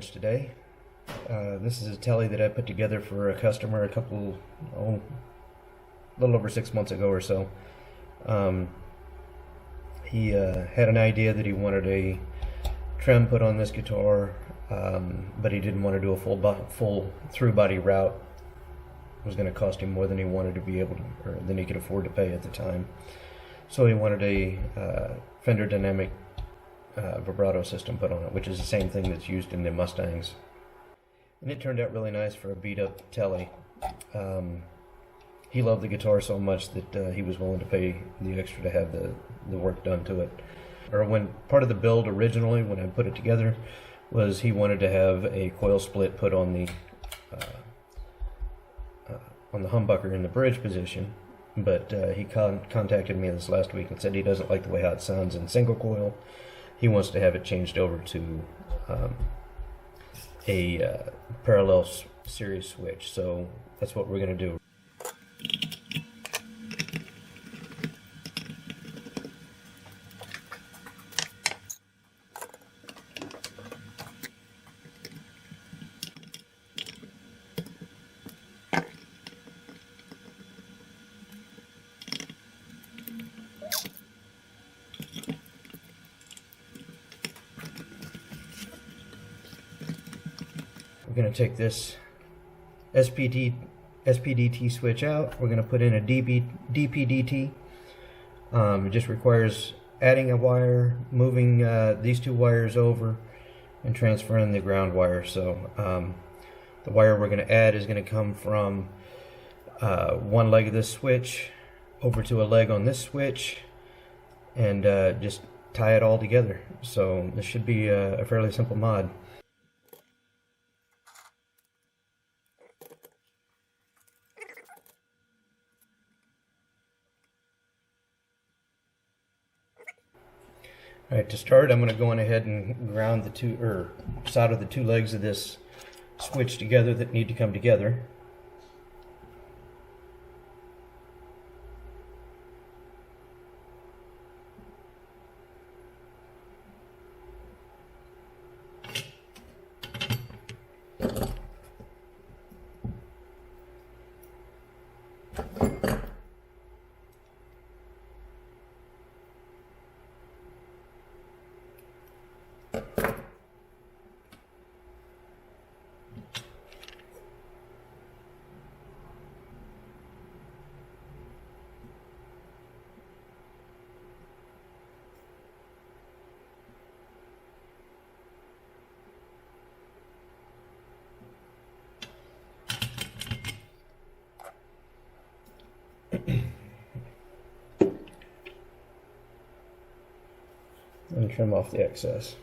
wrench today. This is a Tele that I put together for a customer a little over 6 months ago or so. He had an idea that he wanted a trim put on this guitar, but he didn't want to do a full through body route. It was going to cost him more than he wanted to be able to, or than he could afford to pay at the time. So he wanted a Fender Dynamic vibrato system put on it, which is the same thing that's used in the Mustangs. And it turned out really nice for a beat up Tele. He loved the guitar so much that he was willing to pay the extra to have the work done to it. Or when part of the build originally, when I put it together, was he wanted to have a coil split put on the humbucker in the bridge position, but he contacted me this last week and said he doesn't like the way how it sounds in single coil. He wants to have it changed over to a parallel series switch, so that's what we're going to do. We're going to take this SPDT switch out. We're going to put in a DPDT. It just requires adding a wire, moving these two wires over, and transferring the ground wire. So the wire we're going to add is going to come from one leg of this switch over to a leg on this switch, and just tie it all together. So this should be a fairly simple mod. Alright, to start, I'm going to go on ahead and ground the solder the two legs of this switch together that need to come together. And trim off the excess.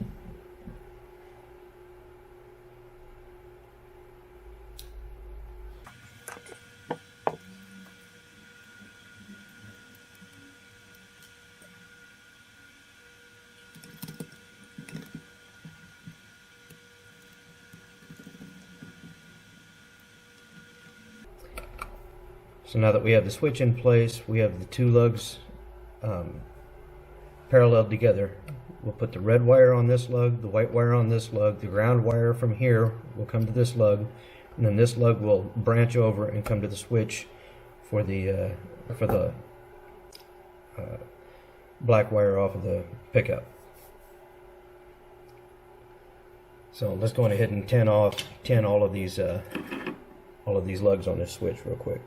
So now that we have the switch in place, we have the two lugs paralleled together. We'll put the red wire on this lug, the white wire on this lug, the ground wire from here will come to this lug, and then this lug will branch over and come to the switch for the black wire off of the pickup. So let's go on ahead and tin all of these lugs on this switch real quick.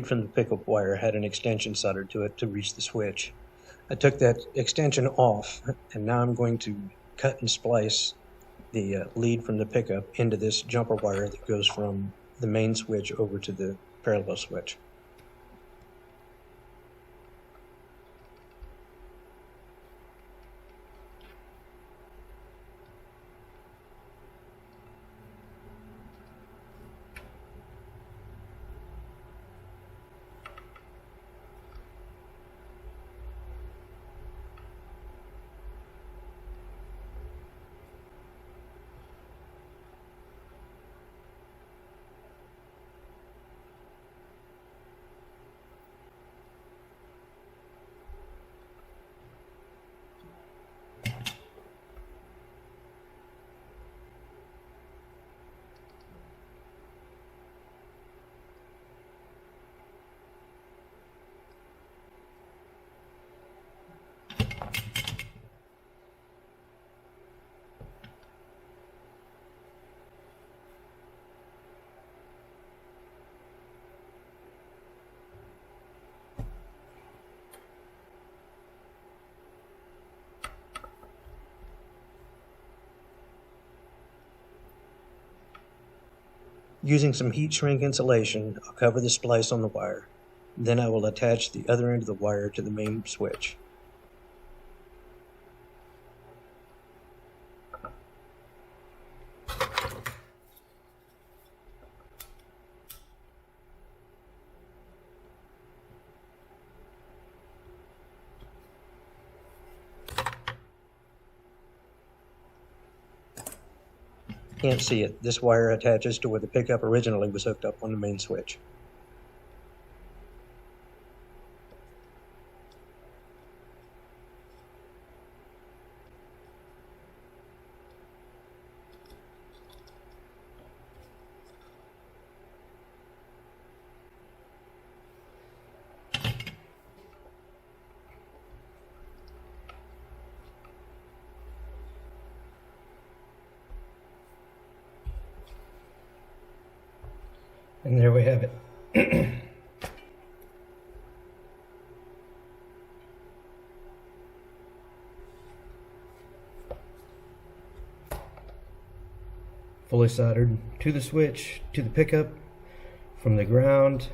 from the pickup wire had an extension soldered to it to reach the switch. I took that extension off, and now I'm going to cut and splice the lead from the pickup into this jumper wire that goes from the main switch over to the parallel switch. Using some heat shrink insulation, I'll cover the splice on the wire. Then I will attach the other end of the wire to the main switch. Can't see it. This wire attaches to where the pickup originally was hooked up on the main switch. And there we have it. Fully soldered to the switch, to the pickup, from the ground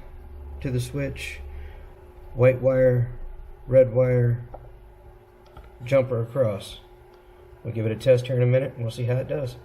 to the switch, white wire, red wire, jumper across. We'll give it a test here in a minute and we'll see how it does.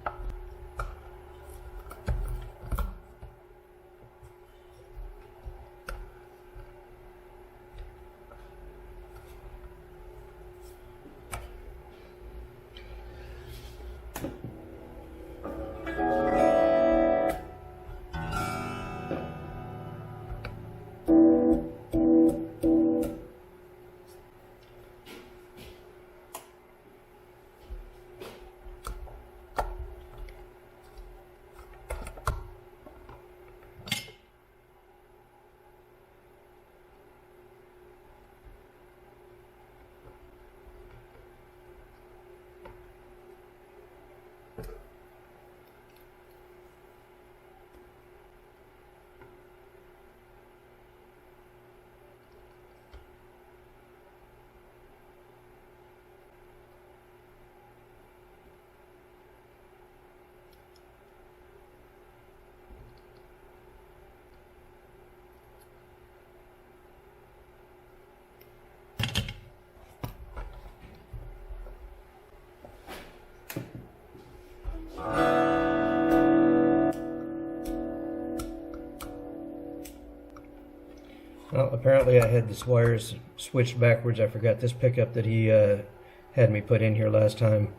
Well, apparently I had these wires switched backwards. I forgot this pickup that he had me put in here last time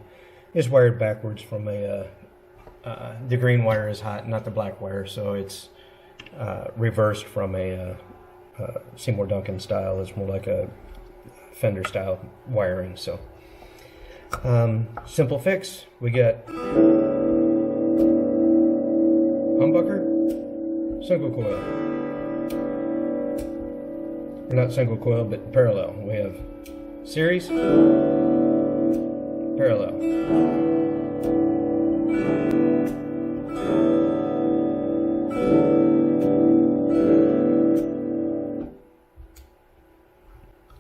is wired backwards from a, the green wire is hot, not the black wire, so it's reversed from a Seymour Duncan style. It's more like a Fender style wiring. So simple fix, we got humbucker, single coil. Or not single coil, but parallel. We have series, parallel.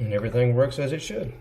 and everything works as it should.